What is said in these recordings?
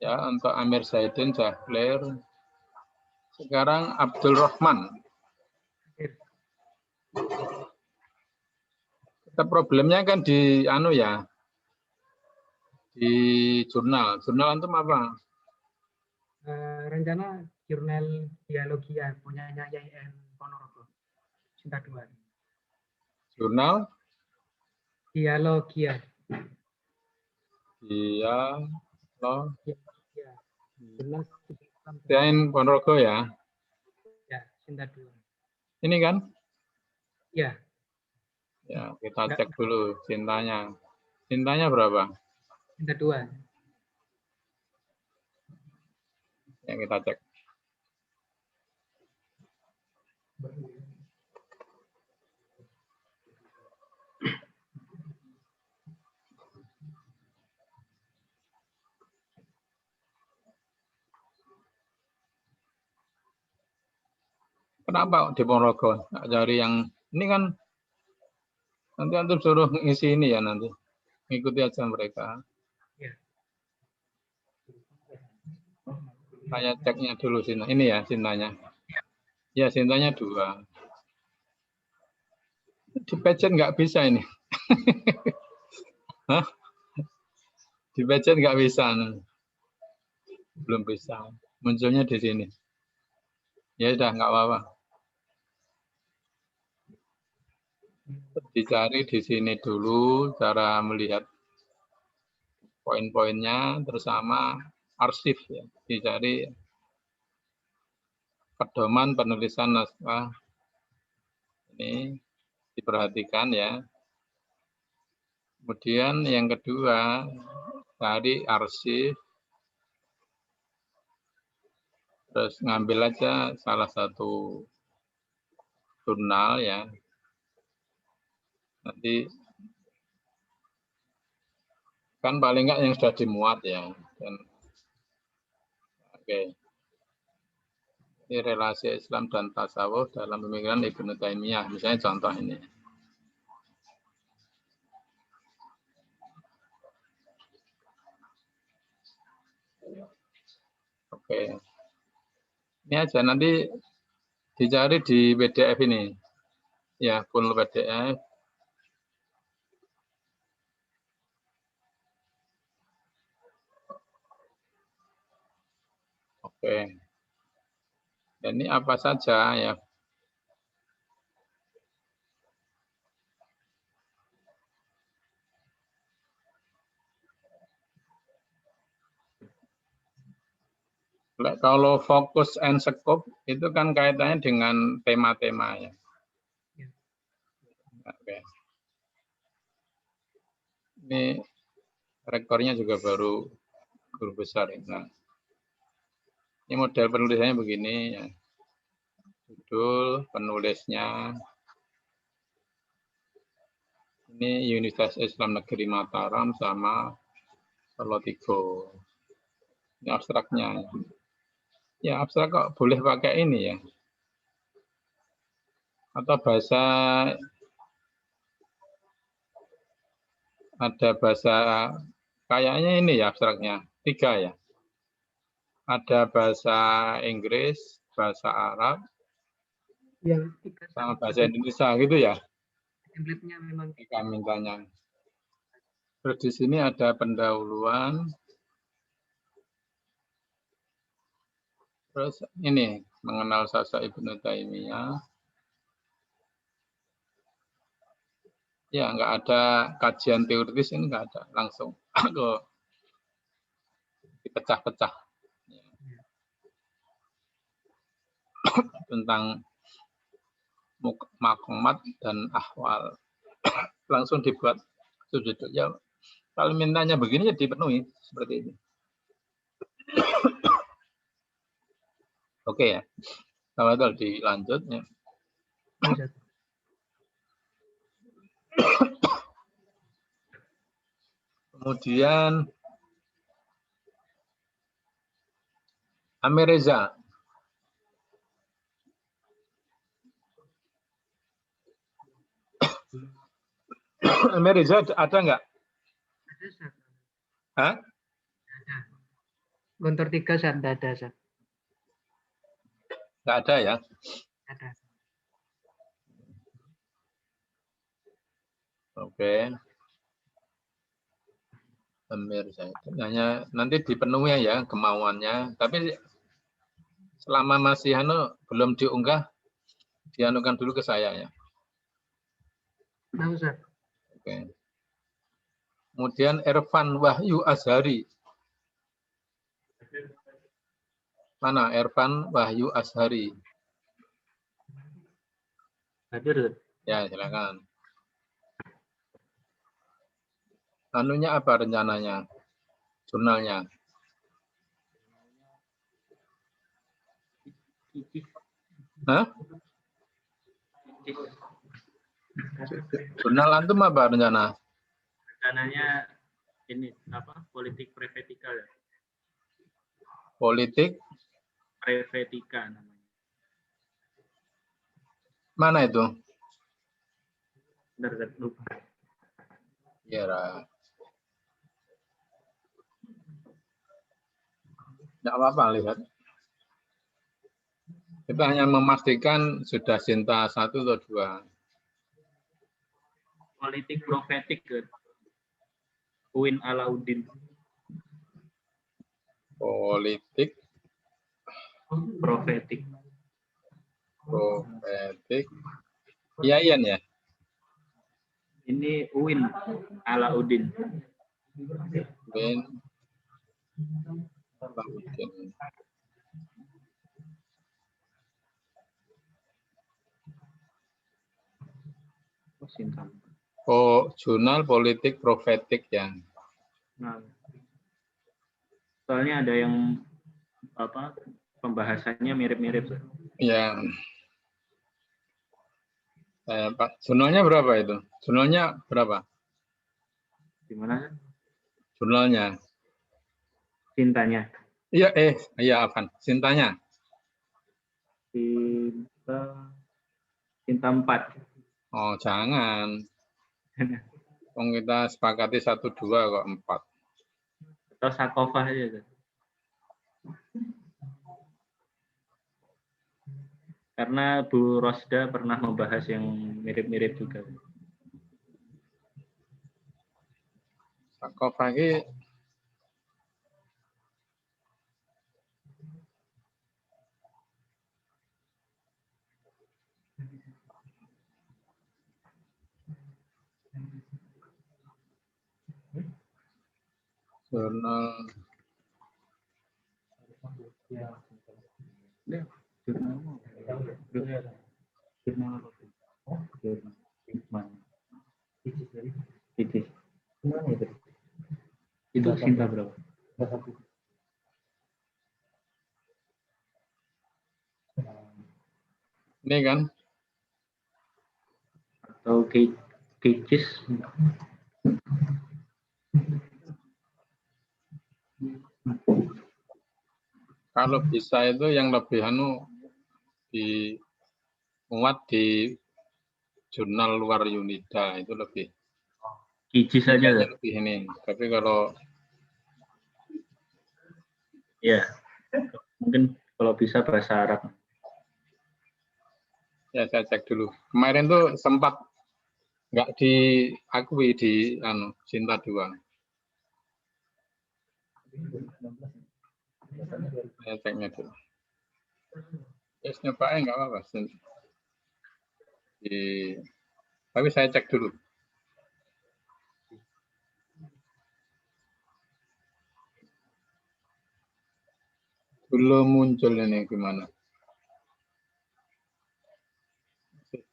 Ya, untuk Amir Zaidin sudah clear. Sekarang Abdul Rahman. Kita problemnya kan di ya, di jurnal. Jurnal antum apa? Rencana jurnal Dialogia punyanya YN Ponorogo. Cinta 2. Jurnal Dialogia. Iya, loh. Jurnal YN Ponorogo ya. Ya, Cinta 2. Ini kan? Ya. Ya, kita cek dulu cintanya. Cintanya berapa? Cinta 2. Yang kita cek. Kenapa di Ponorogo? Dari yang ini kan nanti antum suruh ngisi ini ya nanti. Ngikuti aja mereka. Ya. Saya ceknya dulu sini. Ini ya cintanya. Ya cintanya 2. Di pageant nggak bisa ini. Hah? Di pageant nggak bisa. Belum bisa. Munculnya di sini. Ya udah nggak apa-apa. Dicari di sini dulu cara melihat poin-poinnya bersama arsip ya. Dicari pedoman penulisan naskah. Ini diperhatikan ya. Kemudian yang kedua, cari arsip. Terus ngambil aja salah satu jurnal ya. Nanti kan paling nggak yang sudah dimuat ya. Dan, oke. Ini relasi Islam dan tasawuf dalam pemikiran Ibnu Taimiyah. Misalnya contoh ini. Oke. Ini aja nanti dicari di PDF ini. Ya, full PDF. Oke. Dan ini apa saja ya. Kalau fokus and scope itu kan kaitannya dengan tema-tema ya. Oke. Ini rekornya juga baru guru besar. Nah, ini model penulisannya begini ya. Judul penulisnya. Ini Universitas Islam Negeri Mataram sama Solotigo. Ini abstraknya. Ya abstrak kok boleh pakai ini ya. Atau bahasa, ada bahasa, kayaknya ini ya abstraknya. 3 ya. Ada bahasa Inggris, bahasa Arab, Yang 3 sama bahasa Indonesia gitu ya. Template-nya memang Kita mintanya. Terus di sini ada pendahuluan. Terus ini mengenal sosok Ibnu Taimiyah. Ya nggak ada kajian teoritis, ini nggak ada, langsung ke dipecah-pecah tentang makomat dan ahwal. Langsung dibuat sudut ya. Kalau mintanya begini ya dipenuhi seperti ini. Oke ya. Kalau dilanjut ya. Kemudian Amir Reza. Amir Reza ada nggak? ada. Hah? Ada. Guntur 3 Zat, nggak ada Zat. Nggak ada ya? Ada. Oke. Pemirsa itu hanya nanti dipenuhi ya kemauannya. Tapi selama masih belum diunggah, dianukan dulu ke saya ya. Tahu Zat. Oke. Kemudian Ervan Wahyu Azhari. Mana Ervan Wahyu Azhari? Hadir. Ya, silakan. Anunya apa rencananya? Jurnalnya? Hah? Jurnal antum apa rencana? Rencananya ini apa? Politik prevetikal ya. Politik Prevetika namanya. mana itu? Bentar, lupa. Ya, Ra. Nggak apa-apa lihat. Kita hanya memastikan sudah Sinta 1 atau 2. Politik profetik ke Uin Alauddin. Politik Profetik. profetik. Iyan ya? Ini Uin Alauddin. Ben Alauddin. Oh, jurnal politik profetik ya. Nah, soalnya ada yang apa pembahasannya mirip-mirip. Ya. Pak, jurnalnya berapa itu? Jurnalnya berapa? Gimana? Jurnalnya? Cintanya. Iya, iya Afan. Sintanya? Cinta 4. Oh, jangan. Kita sepakati 1, 2 kok 4. Atau Sakofah aja. Karena Bu Rosda pernah membahas yang mirip-mirip juga. Sakofah ini jurnal Itu Sinta berapa? ini kan Atau Kicis? kalau bisa itu yang lebih dimuat di jurnal luar Unida itu lebih. Kicis saja. Lebih ini. Tapi kalau ya mungkin kalau bisa bahasa Arab. Ya saya cek dulu. Kemarin tuh sempat nggak diakui di Sinta 2. Saya ceknya dulu. Yes, nyobain nggak apa-apa. Tapi saya cek dulu. Belum muncul ini gimana?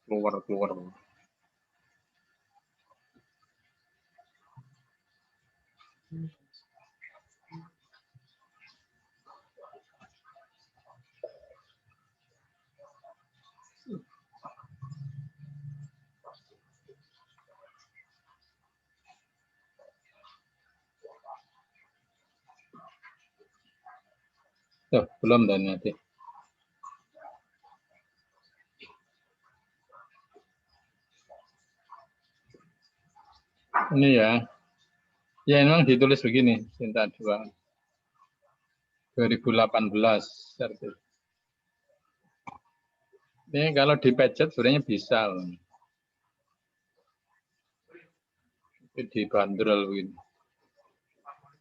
Keluar. Belum dan nanti. Ini ya. Ya memang ditulis begini, Sinta 2. 2018. Ini kalau dipejet sebenarnya bisa. Ini dibanderol gitu.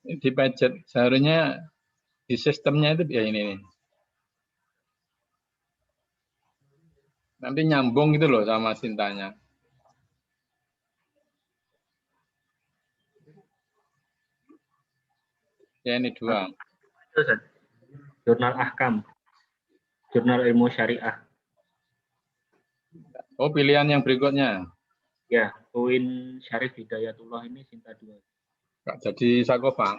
Ini dipejet. Seharusnya di sistemnya itu ya ini nih. Nanti nyambung gitu loh sama cintanya. Ya ini 2. Jurnal Ahkam. Jurnal Ilmu Syariah. Oh, pilihan yang berikutnya. Ya, Uin Syarif Hidayatullah ini Sinta 2. Nggak jadi Sakofa.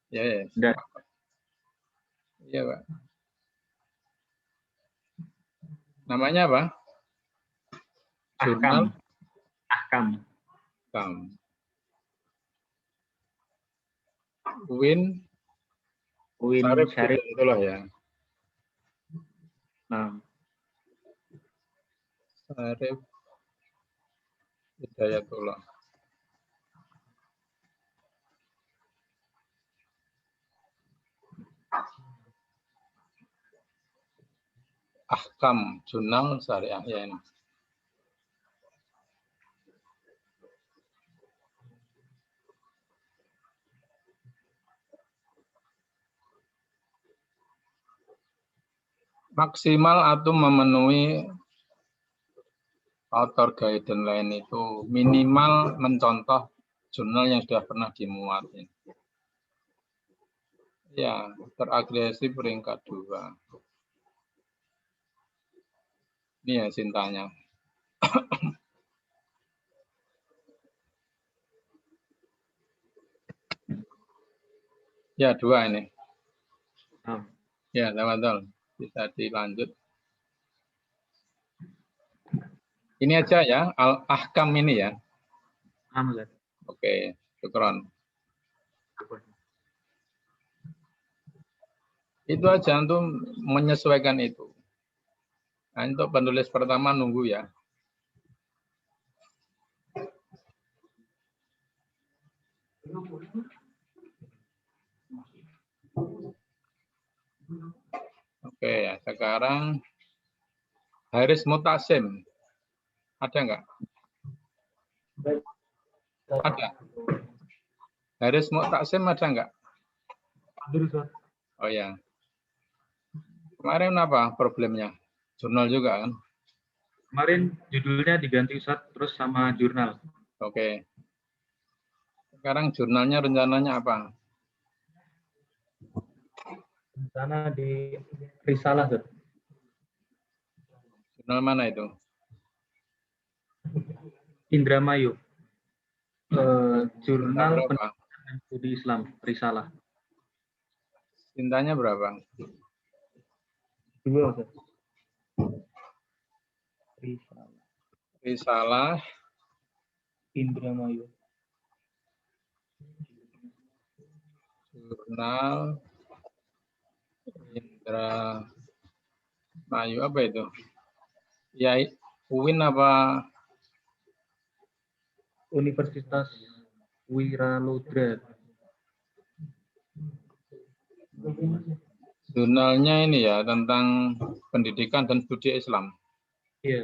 Ya, ya. Dan Iya, Pak. Namanya apa? Jurnal Ahkam. Ahkam. Uin Syarif Syarif. Hidayatullah ya. Nah, Syarif Hidayatullah. Ahkam Jurnal Syariah ya ini. Maksimal atau memenuhi author guide lain itu minimal mencontoh jurnal yang sudah pernah dimuat. Ya, teragresif peringkat 2. Ini ya cintanya. Ya, 2 ini. Ya, teman-teman. Bisa dilanjut. Ini aja ya, Al-Ahkam ini ya. Oke, syukron. Itu aja untuk menyesuaikan itu. Nah, untuk penulis pertama nunggu ya. Oke, sekarang Haris Mutasim. Ada nggak? Ada. Haris Mutasim ada nggak? Oh ya. Kemarin apa problemnya? Jurnal juga kan? kemarin judulnya diganti Ustaz, terus sama jurnal. Oke. Sekarang jurnalnya rencananya apa? Rencana di Risalah, Ustaz. Jurnal mana itu? Indramayu. Jurnal berapa? Pendidikan Studi Islam, Risalah. Cintanya berapa? 2, Ustaz. Risalah Indramayu. Jurnal Indramayu apa itu? Ya, UIN apa? Universitas Wiraludra. Jurnalnya ini ya tentang pendidikan dan studi Islam. Iya.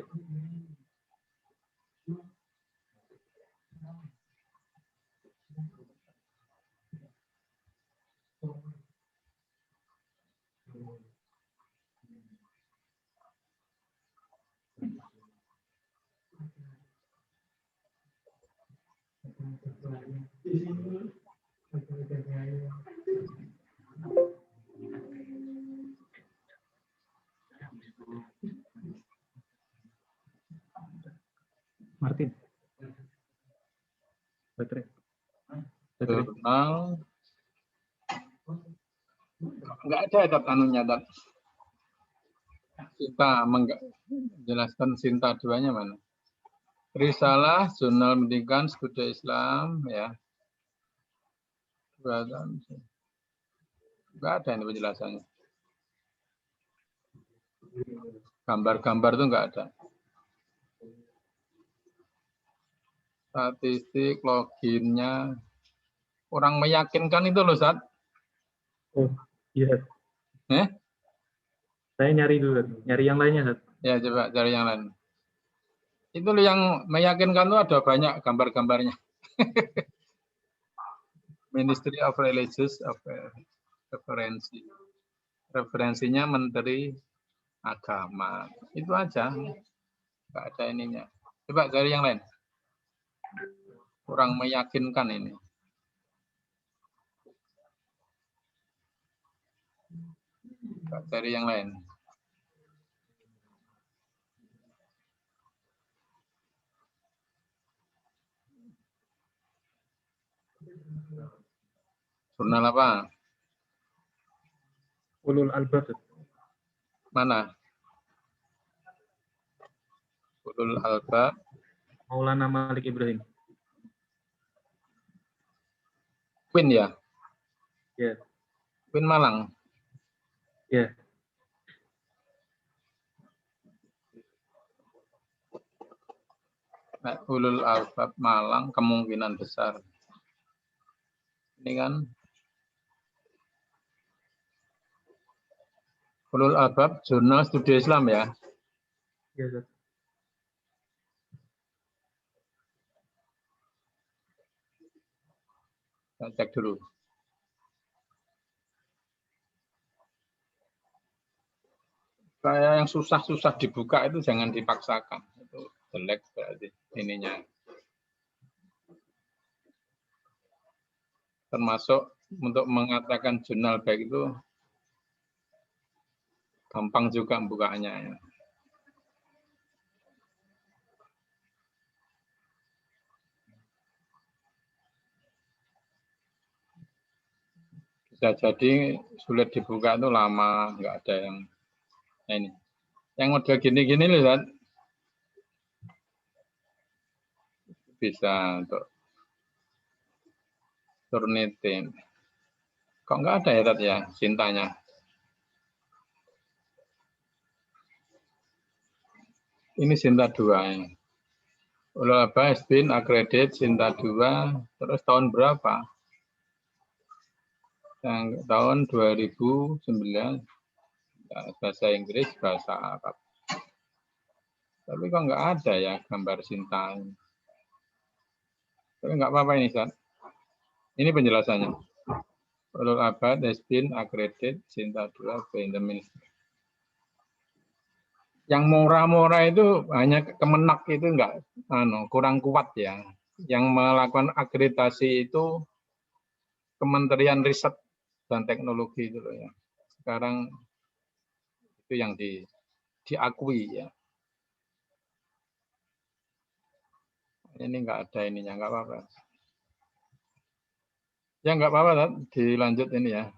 Martin. Baterai. Jurnal nggak ada anunya dan kita menjelaskan Sinta 2-nya mana? Risalah Jurnal Pendidikan Studi Islam ya. Nggak ada ini penjelasannya. Gambar-gambar itu nggak ada. Statistik, loginnya kurang meyakinkan itu loh, Sat. Oh, iya. Saya nyari dulu, nyari yang lainnya, Ustaz. Ya, coba cari yang lain. Itu yang meyakinkan itu ada banyak gambar-gambarnya. Ministry of Religious Affairs, referensinya Menteri Agama. Itu aja. Nggak ada ininya. Coba cari yang lain. Kurang meyakinkan ini. Coba cari yang lain. Jurnal apa? Ulul Albab. Mana? Ulul Albab. Maulana Malik Ibrahim. Queen ya? Ya. Queen Malang. Ya. Nah, Ulul Albab Malang kemungkinan besar. Ini kan Ulul Albab Jurnal Studi Islam ya? Ya, Ustaz. Saya cek dulu. Kayak yang susah-susah dibuka itu jangan dipaksakan. Itu jelek berarti ininya. Termasuk untuk mengatakan jurnal baik itu gampang juga bukanya. Ya. Bisa jadi sulit dibuka itu lama, nggak ada yang ini. Yang model gini-gini lihat bisa untuk Turnitin. Kok nggak ada ya Tat ya cintanya? Ini Sinta 2 ya. Ulul Albab has been accredited Sinta 2 terus tahun berapa? Yang tahun 2009 bahasa Inggris, bahasa Arab. Tapi kok nggak ada ya gambar Sinta. Tapi nggak apa-apa ini, Ustaz. Ini penjelasannya. Ulul Albab has been accredited Sinta 2 by the Ministry. Yang murah-murah itu hanya Kemenak itu enggak kurang kuat ya. Yang melakukan akreditasi itu Kementerian Riset dan Teknologi itu loh ya. Sekarang itu yang diakui ya. Ini enggak ada ininya, enggak apa-apa. Ya enggak apa-apa, dilanjut ini ya.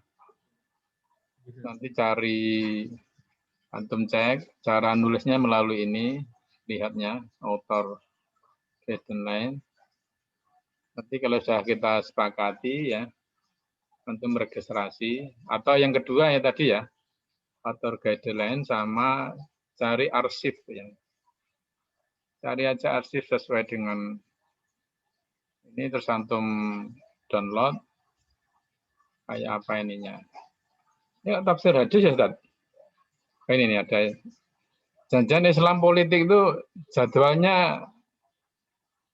Nanti cari antum cek cara nulisnya melalui ini, lihatnya author guideline. Nanti kalau sudah kita sepakati ya, antum registrasi. Atau yang kedua ya tadi ya, author guideline sama cari arsip ya. Cari aja arsip sesuai dengan ini terus antum download kayak apa ininya. Ya tafsir hadis ya Ustaz. Ini nih ada. Janjian Islam politik itu jadwalnya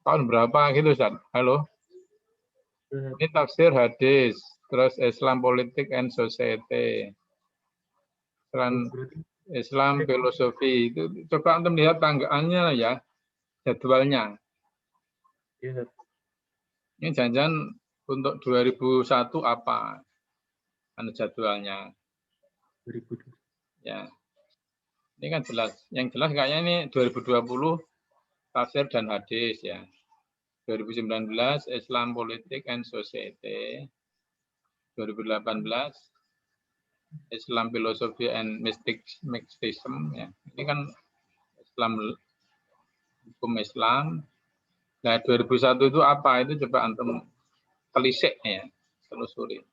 tahun berapa gitu Ustaz? Halo. Ini tafsir hadis, terus Islam politik and society. Islam filosofi itu coba antum lihat tanggaannya ya, jadwalnya. Ini janjian untuk 2001 apa? Anu jadwalnya. 2002. Ya. Ini kan jelas. Yang jelas kayaknya ini 2020 tafsir dan hadis ya. 2019 Islam Politik and Society. 2018 Islam Philosophy and Mysticism ya. Ini kan Islam hukum Islam. Nah, 2001 itu apa? Itu coba antum telisik ya, telusuri.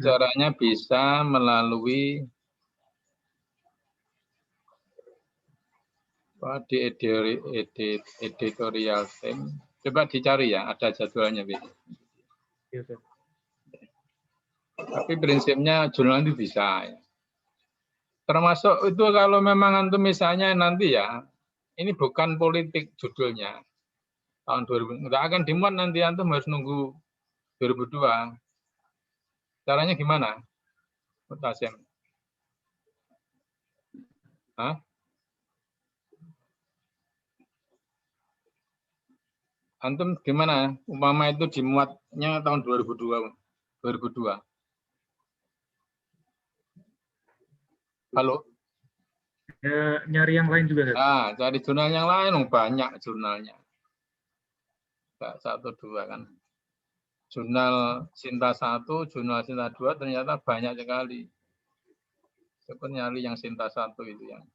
Caranya bisa melalui di editorial team. Coba dicari ya, ada jadwalnya. Tapi prinsipnya jurnal itu bisa. Ya. Termasuk itu kalau memang antum misalnya nanti ya, ini bukan politik judulnya. Tahun 2000, nggak akan dimuat nanti antum harus nunggu 2002. Caranya gimana? Mutasim. Hah? Antum gimana? Umpama itu dimuatnya tahun 2002. 2002. Halo? Ya, nyari yang lain juga, Ustaz. Nah, cari jurnal yang lain, banyak jurnalnya. Enggak 1, 2 kan. Jurnal Sinta 1, jurnal Sinta 2 ternyata banyak sekali. Coba nyari yang Sinta 1 itu yang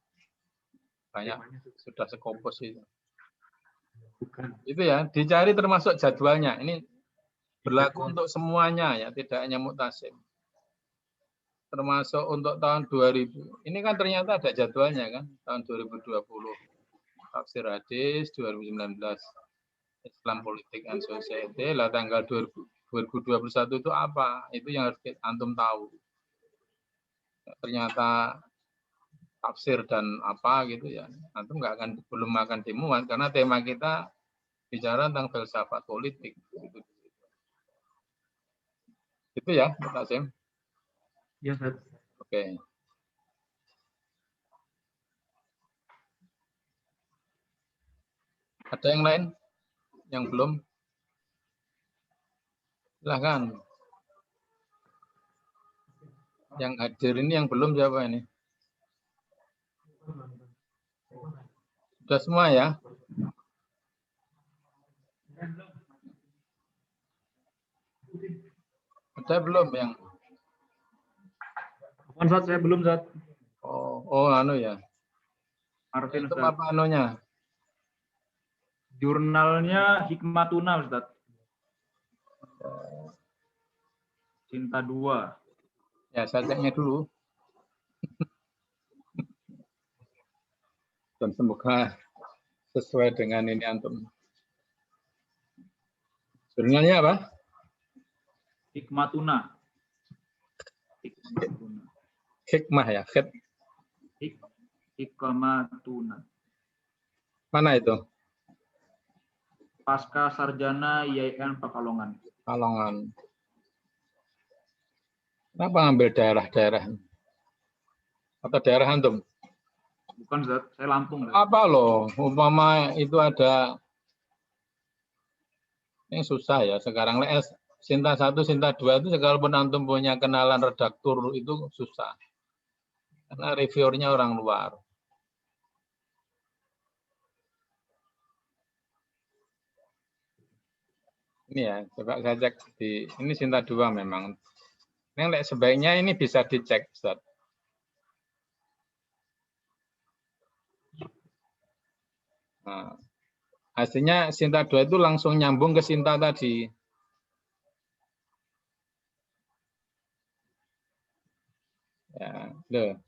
banyak, sudah sekopos itu. Bukan. Itu ya, dicari termasuk jadwalnya. Ini berlaku untuk semuanya ya, tidak hanya Muktasim. Termasuk untuk tahun 2000. Ini kan ternyata ada jadwalnya kan, tahun 2020. Tafsir hadis 2019. Islam Politik and Society, lah tanggal 2021 itu apa? Itu yang harus antum tahu. Ternyata tafsir dan apa gitu ya, antum belum akan dimuat karena tema kita bicara tentang filsafat politik. Itu ya, Pak Tasim. Ya, Ustaz. Oke. Ada yang lain? Yang belum? Silahkan. Yang hadir ini yang belum siapa ini? Sudah semua ya? Ada belum yang? Bukan, Ustaz, saya belum, Ustaz. Oh, anu ya. Arvin, Itu Ustaz. apa anunya? Jurnalnya Hikmatuna, Ustaz. Cinta 2. Ya, saya ceknya dulu. Dan semoga sesuai dengan ini antum. Jurnalnya apa? Hikmatuna. Hikmah ya, Hikmatuna. Mana itu? Pasca Sarjana IAIN Pekalongan. Kalongan. Kenapa ngambil daerah-daerah? Atau daerah antum? Bukan, Ustaz. Saya Lampung, Ustaz. Apa loh, umpama itu ada yang susah ya sekarang. Sinta 1, Sinta 2 itu sekalipun antum punya kenalan redaktur itu susah. Karena reviewernya orang luar. Ini ya, coba saya cek di ini Sinta 2 memang. Ini sebaiknya ini bisa dicek, Ustaz. Nah, hasilnya Sinta 2 itu langsung nyambung ke Sinta tadi. Ya, loh.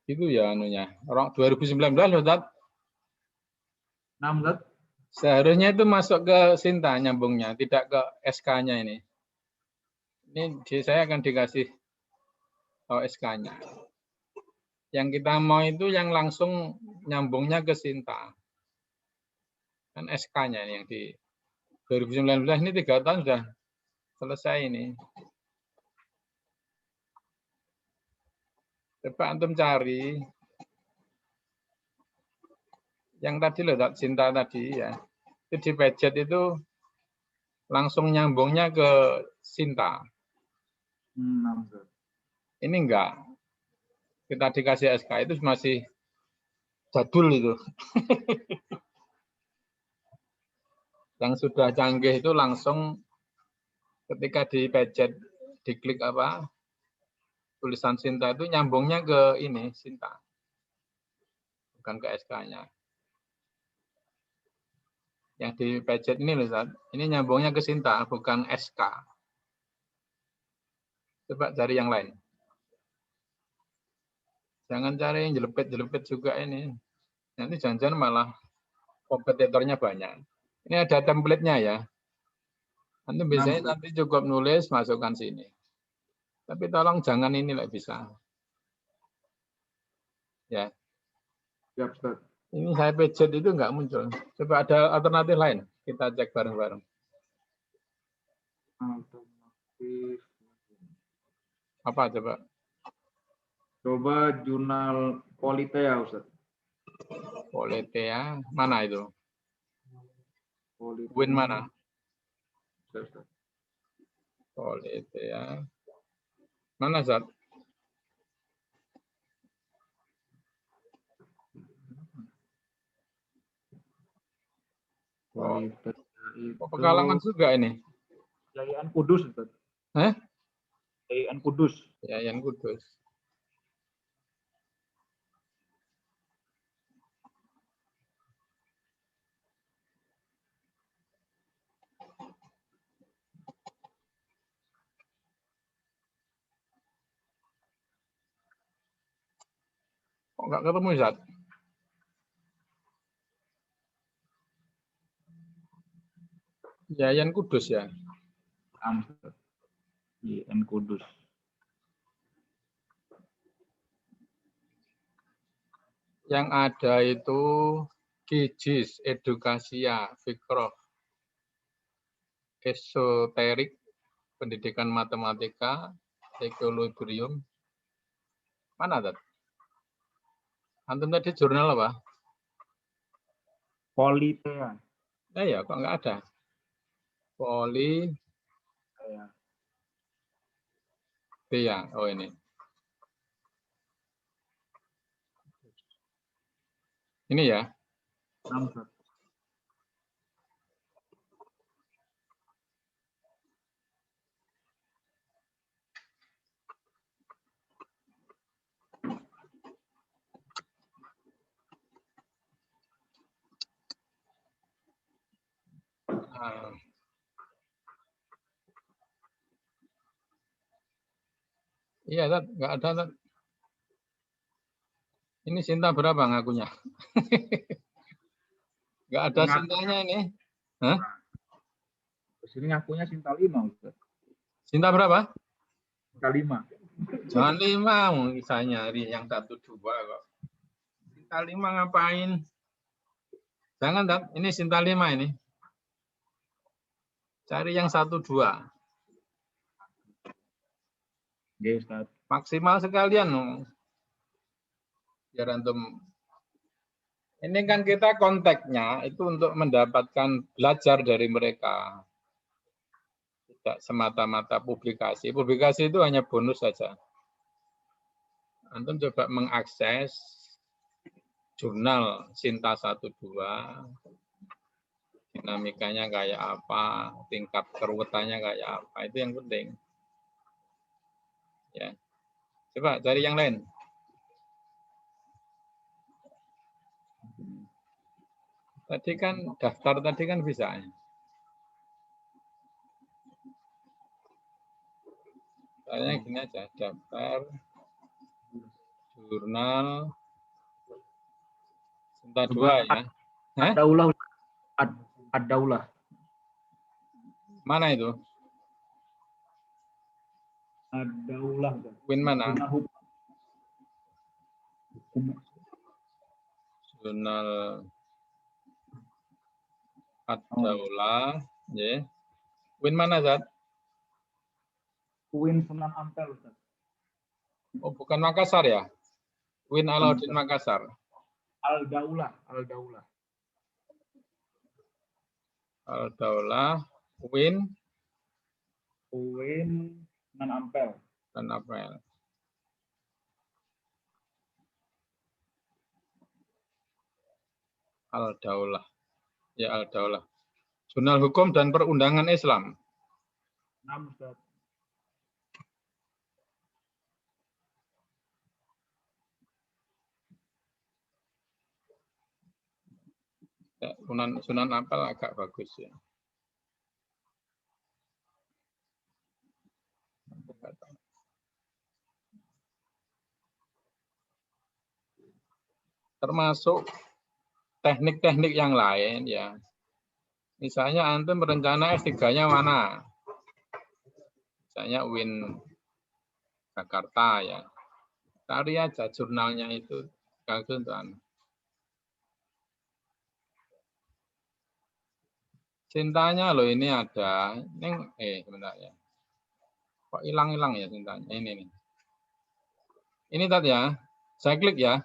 Itu ya anunya. Orang 2019 loh, Ustaz. 6, Ustaz. Seharusnya itu masuk ke Sinta nyambungnya, tidak ke SK-nya ini. Ini saya akan dikasih SK-nya. Yang kita mau itu yang langsung nyambungnya ke Sinta. Kan SK-nya yang di 2019 ini 3 tahun sudah selesai ini. Coba antum cari yang tadi loh, Sinta tadi ya. Itu di Padget itu langsung nyambungnya ke Sinta. Ini enggak. Kita dikasih SK itu masih jadul itu. Yang sudah canggih itu langsung ketika di Padget diklik apa tulisan Sinta itu nyambungnya ke ini Sinta. Bukan ke SK-nya. Yang di Padget ini loh, Ustaz. Ini nyambungnya ke Sinta, bukan SK. Coba cari yang lain. Jangan cari yang jelepet-jelepet juga ini. Nanti jangan-jangan malah kompetitornya banyak. Ini ada template-nya ya. Nanti biasanya nanti cukup nulis, masukkan sini. Tapi tolong jangan ini lah bisa. Ya. Siap, Ustaz. Ini saya pencet itu nggak muncul. Coba ada alternatif lain. Kita cek bareng-bareng. Alternatif. Apa coba? Coba jurnal Politea, Ustaz. Politea, mana itu? Politea. Win mana? Ustaz. Politea. Mana, Zat? Politea itu Pekalongan juga ini. Yayan Kudus, Ustaz. Hah? Yayan Kudus. Yayan Kudus. Kok nggak ketemu, Zat? Yayan Kudus ya? Yayan Kudus. Yang ada itu Kijis, Edukasia, Fikroh, Esoterik, Pendidikan Matematika, Equilibrium. Mana, Zat? Antum tadi jurnal apa? Politea. Ya, kok nggak ada? Politea. Oh, ini. Ini ya? Iya, Zat. Nggak ada, Zat. Ini Sinta berapa ngakunya? Nggak ada Sintanya ini. Hah? Di sini ngakunya Sinta 5, Ustaz. Sinta berapa? Sinta 5. Jangan 5, saya nyari yang 1, 2 kok. Sinta 5 ngapain? Jangan, Zat. Ini Sinta 5 ini. Cari yang 1, 2. Ya, Ustaz. Maksimal sekalian. Biar antum. Ini kan kita konteksnya itu untuk mendapatkan belajar dari mereka. Tidak semata-mata publikasi. Publikasi itu hanya bonus saja. Antum coba mengakses jurnal Sinta 1, 2. Dinamikanya kayak apa, tingkat keruwetannya kayak apa. Itu yang penting. Ya. Coba cari yang lain. Tadi kan daftar tadi kan bisa. Caranya gini aja, daftar jurnal Sinta 2 ya. Ad-Daulah. Ad-Daulah. Mana itu? Ad-Daulah. Win mana? Jurnal Ad-Daulah. Ya. Win mana, Zat? Win Sunan Ampel, Ustaz. Oh, bukan Makassar ya? Win Alauddin Makassar. Al-Daulah. Al-Daulah. Al-Daulah. Win Sunan Ampel. dan Apel. Al-Daulah. Ya, Al-Daulah. Jurnal Hukum dan Perundangan Islam. 6, Ustaz. Ya, Sunan Ampel agak bagus ya. Termasuk teknik-teknik yang lain ya. Misalnya antum berencana S3-nya mana? Misalnya UIN Jakarta ya. Cari aja jurnalnya itu. Bagus tuh. Cintanya loh ini ada. Ini sebentar ya. Kok hilang-hilang ya cintanya? Ini nih. Ini tadi ya. Saya klik ya.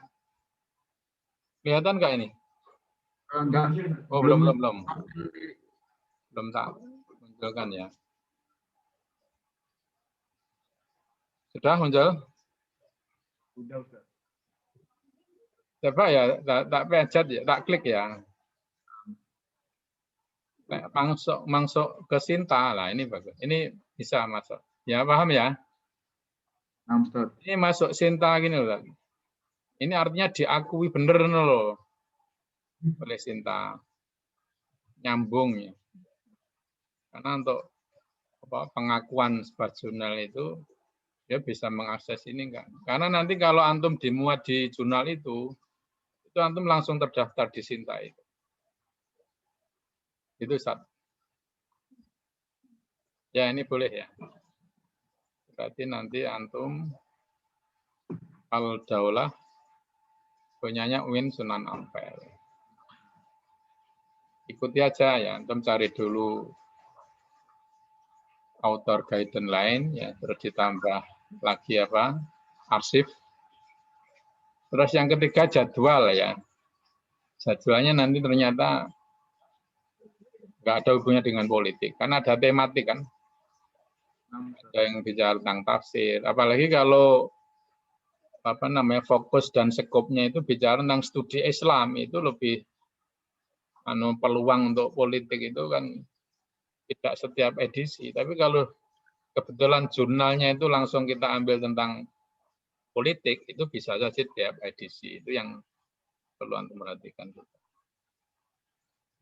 Kelihatan nggak ini? Enggak. Oh, belum. Belum tak munculkan ya. Sudah muncul? Udah. Coba ya, tak pencet ya, tak klik ya. Masuk ke Sinta lah, ini bagus. Ini bisa masuk. Ya, paham ya? Ini masuk Sinta gini loh. Ini artinya diakui bener loh oleh Sinta. Nyambung ya. Karena untuk pengakuan sebuah jurnal itu dia bisa mengakses ini enggak. Karena nanti kalau antum dimuat di jurnal itu antum langsung terdaftar di Sinta itu. Itu Ustaz. Ya, ini boleh ya. Berarti nanti antum Al-Daulah punyanya UIN Sunan Ampel. Ikuti aja ya, antum cari dulu author guidance lain ya, terus ditambah lagi arsip. Terus yang ketiga jadwal ya. Jadwalnya nanti ternyata nggak ada hubungannya dengan politik, karena ada tematik kan. Ada yang bicara tentang tafsir, apalagi kalau fokus dan skopnya itu bicara tentang studi Islam, itu lebih peluang untuk politik itu kan tidak setiap edisi. Tapi kalau kebetulan jurnalnya itu langsung kita ambil tentang politik, itu bisa saja setiap edisi. Itu yang perlu antum perhatikan.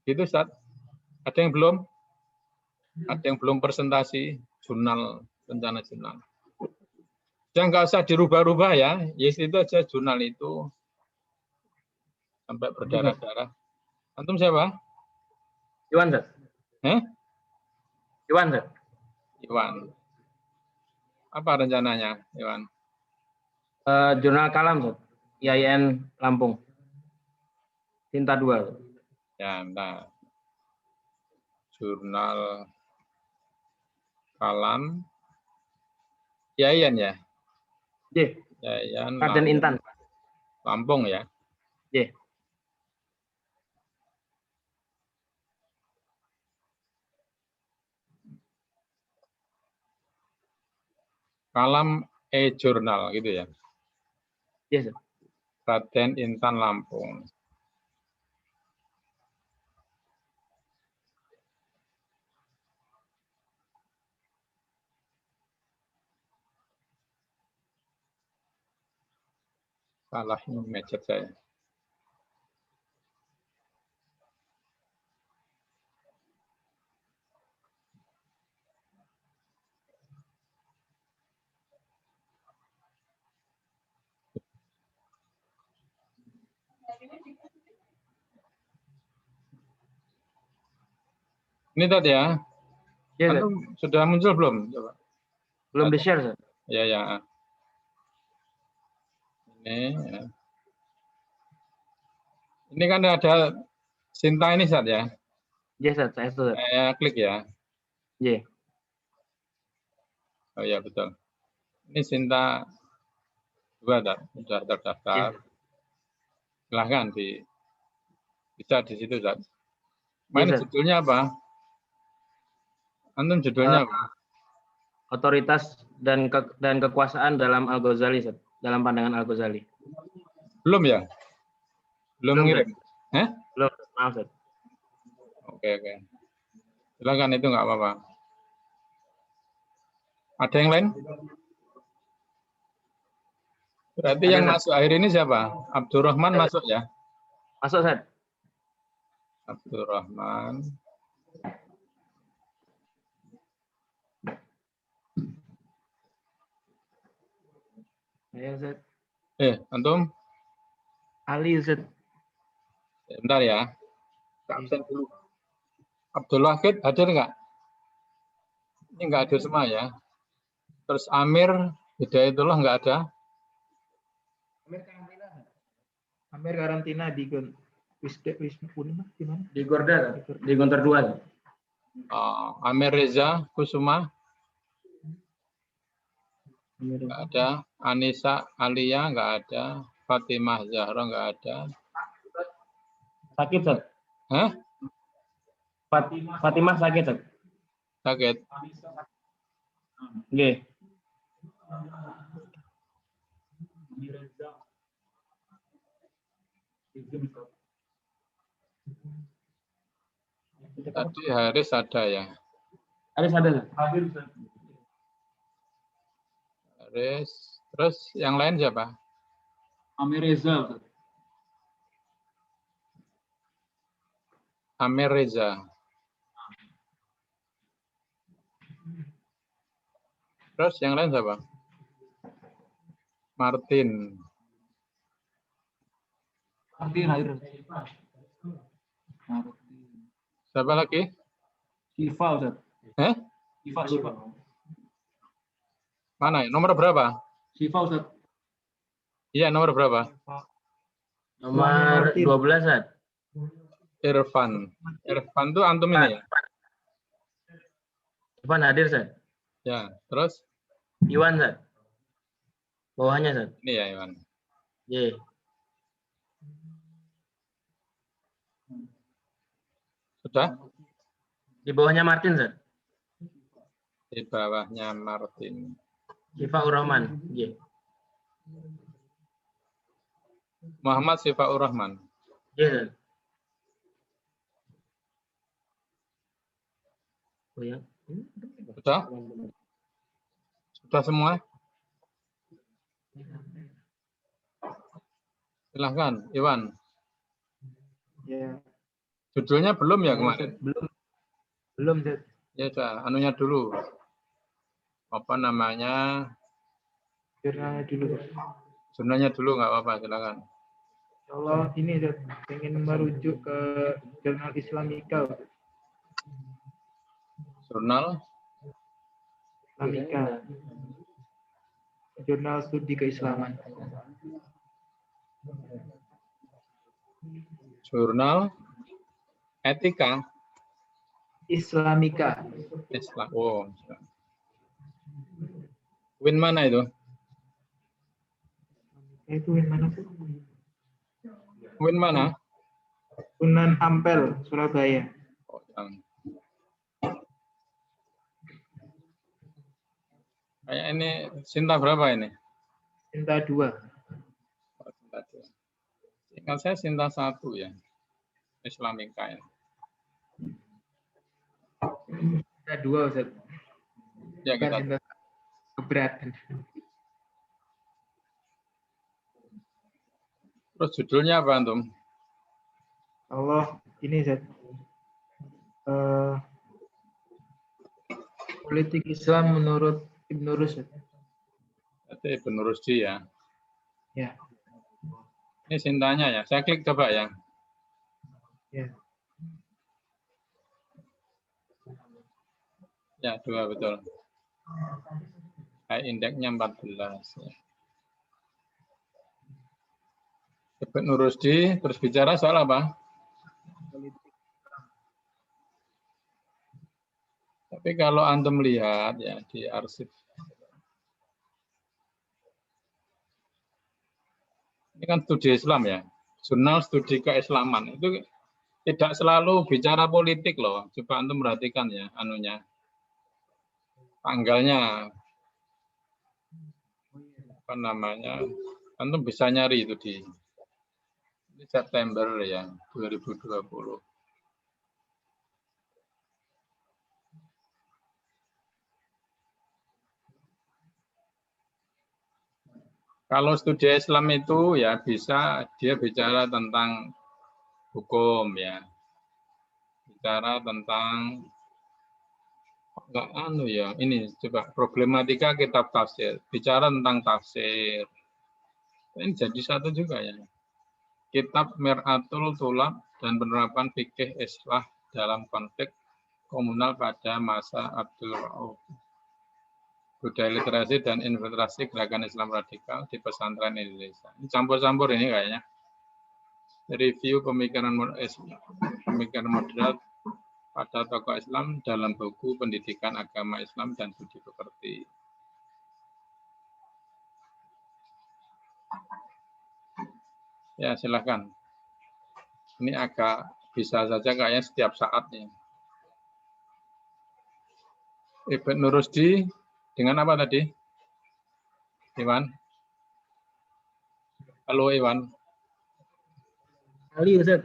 Gitu, Ustaz. Ada yang belum? Ada yang belum presentasi jurnal, rencana jurnal. Jangan nggak usah dirubah-rubah ya. Yes, itu aja jurnal itu sampai berdarah-darah. Antum siapa? Iwan, Zat. Iwan, Zat. Iwan. Apa rencananya, Iwan? Jurnal Kalam, Zat. IAIN Lampung. Tinta 2. Ya, nah. Jurnal Kalam. IAIN ya? J. IAIN Raden Intan. Lampung ya? J. Kalam e-jurnal gitu ya? Yes, Zat. Raden Intan Lampung. Salah ini message saya. Ini tadi ya? Yes, Zat. Antum sudah muncul belum? Coba. Belum di-share, Zat. Ya. Ini ya. Ini kan ada Sinta ini, Zat ya? Yes, Zat. Saya itu, Zat. Saya klik ya. J. Oh ya, betul. Ini Sinta 2, sudah terdaftar. Yes. Silahkan bisa di situ, Zat. Main Yes, judulnya apa? Antum judulnya apa? Otoritas dan kekuasaan dalam Al-Ghazali, Zat. Dalam pandangan Al-Ghazali. Belum ya? Belum ngirim? Belum, maaf, Zat. Oke. Silakan, itu nggak apa-apa. Ada yang lain? Berarti Ada, yang Zat. masuk akhir ini siapa? Abdurrahman masuk ya? Masuk, Zat. Abdurrahman. Ya, Zat. Antum? Ali, Zat. Bentar ya. Absen dulu. Abdul Wahid hadir nggak? Ini nggak hadir semua ya. Terus Amir, Hidayatullah nggak ada. Amir karantina di Wisma di mana? Di Gorda, di Gontor 2. Amir Reza Kusuma nggak ada. Anissa Alia nggak ada. Fatimah Zahra nggak ada. Sakit, Ustaz. Hah? Fatimah sakit, Ustaz. Sakit. Nggih. Tadi Haris ada ya. Haris ada, Ustaz. Haris. Terus yang lain siapa? Amir Reza, Ustaz. Amir Reza. Terus yang lain siapa? Martin. Martin hadir. Siapa lagi? Siva, Ustaz. Hah? Siva. Mana ya? Nomor berapa? Siva, Ustaz. Iya, nomor berapa? Nomor 12, Ustaz. Irfan. Irfan itu antum ini ya? Irfan hadir, Ustaz. Ya, terus? Iwan, Ustaz. Bawahnya, Ustaz. Ini ya, Iwan. Iya. Sudah? Di bawahnya Martin, Ustaz. Di bawahnya Martin. Siva Urrahman. Iya. Muhammad Sifaur Rahman. Iya, Ustaz. Oh ya. Sudah? Sudah semua? Silahkan, Iwan. Ya. Judulnya belum ya kemarin? Belum, Ustaz. Ya sudah, anunya dulu. Apa namanya? Jurnalnya dulu. Jurnalnya dulu nggak apa-apa, silakan. Kalau ini Ustaz, pengen merujuk ke jurnal Islamika. Ustaz. Jurnal Islamika. Jurnal studi keislaman. Jurnal Etika Islamika. Islam. Oh, Win mana itu? Itu yang mana tuh? Win mana? Sunan Ampel, Surabaya. Oh, yang. Kayak ini Sinta berapa ini? Sinta 2. Oh, Sinta 2. Ingat saya Sinta 1 ya. Islamika ya. Sinta 2, Ustaz. Ya kita. Sinta keberatan. Terus judulnya apa antum? Allah, ini Ustaz. Politik Islam menurut Ibnu Rushd. Itu Ibnu Rusdi ya. Ya. Ini Sintanya ya. Saya klik coba ya. Ya. Ya, 2 betul. Indeksnya 14. Ya. Ibnu Rusdi terus bicara soal apa? Tapi kalau antum lihat ya di arsip, ini kan studi Islam ya, jurnal studi keislaman itu tidak selalu bicara politik loh. Coba antum perhatikan ya, anunya, tanggalnya, apa namanya, antum bisa nyari itu di September ya 2020. Kalau studi Islam itu ya bisa dia bicara tentang hukum ya, bicara tentang enggak anu ya, ini coba problematika kitab tafsir, bicara tentang tafsir. Ini jadi satu juga ya. Kitab Mir'atul Tulab dan penerapan fikih Islah dalam konteks komunal pada masa Abdul Rauf. Budaya literasi dan infiltrasi gerakan Islam radikal di pesantren Indonesia. Ini campur-campur ini kayaknya. Review pemikiran moderat pada tokoh Islam dalam buku Pendidikan Agama Islam dan Budi Pekerti. Ya, silakan. Ini agak bisa saja kayaknya setiap saatnya. Ibnu Rusdi dengan apa tadi? Iwan? Halo Iwan. Ali Ustaz.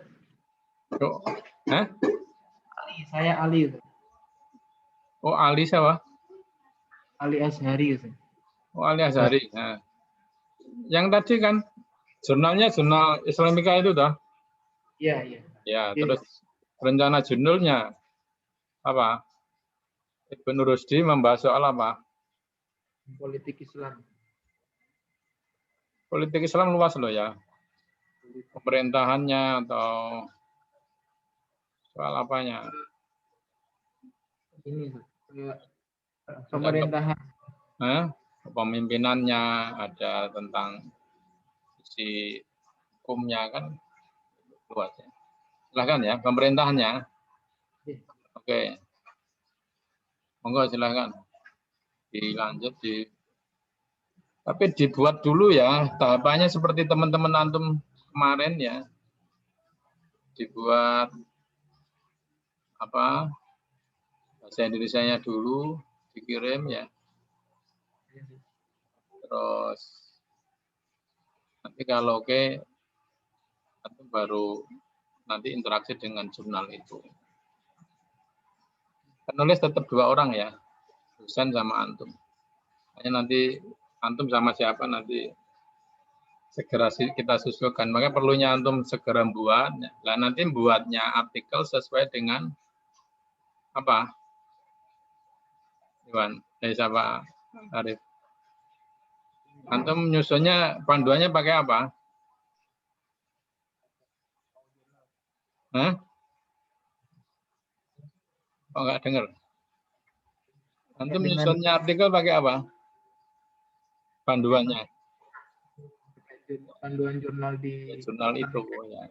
Oh, hah? Ali, saya Ali Ustaz. Oh, Ali siapa? Ali Azhari Ustaz. Oh, Ali Azhari. Nah. Yang tadi kan jurnalnya jurnal Islamika itu toh? Iya, iya. Ya, terus rencana jurnalnya apa? Ibnu Rusdi membahas soal apa? Politik Islam. Politik Islam luas loh ya. Pemerintahannya atau soal apanya? Ini pemerintahan. Pemimpinannya ada tentang sisi hukumnya kan luas ya. Silakan ya, pemerintahannya. Oke. Monggo silakan. Dilanjut tapi dibuat dulu ya, tahapannya seperti teman-teman antum kemarin ya. Dibuat apa? Bahasa Indonesianya dulu dikirim ya. Terus nanti kalau oke, antum baru nanti interaksi dengan jurnal itu. Penulis tetap 2 orang ya, dosen sama antum. Hanya nanti antum sama siapa nanti segera kita susulkan. Makanya perlunya antum segera buat. Nah nanti buatnya artikel sesuai dengan apa? Iwan, siapa? Arif. Antum nyusunnya panduannya pakai apa? Hah? Oh, enggak dengar. Antum nyusunnya artikel pakai apa? Panduannya. Panduan jurnal di jurnal itu ya.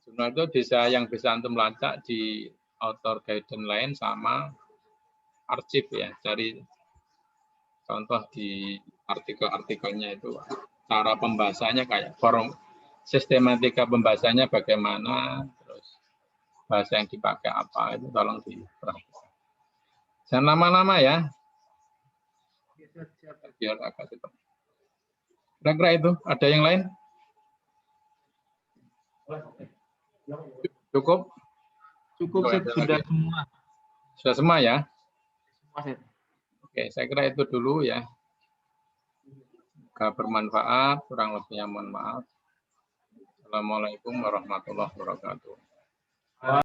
Jurnal itu yang bisa antum lacak di author guidance lain sama arsip ya. Cari contoh di artikel-artikelnya itu cara pembahasannya kayak forum sistematika pembahasannya bagaimana, terus bahasa yang dipakai apa itu tolong diperhatikan. Jangan lama-lama ya. Biar agak cepat. Kira-kira itu ada yang lain? Cukup? Cukup sudah semua. Sudah semua ya? Semua. Oke, saya kira itu dulu ya. Semoga bermanfaat, kurang lebihnya mohon maaf. Assalamualaikum warahmatullahi wabarakatuh.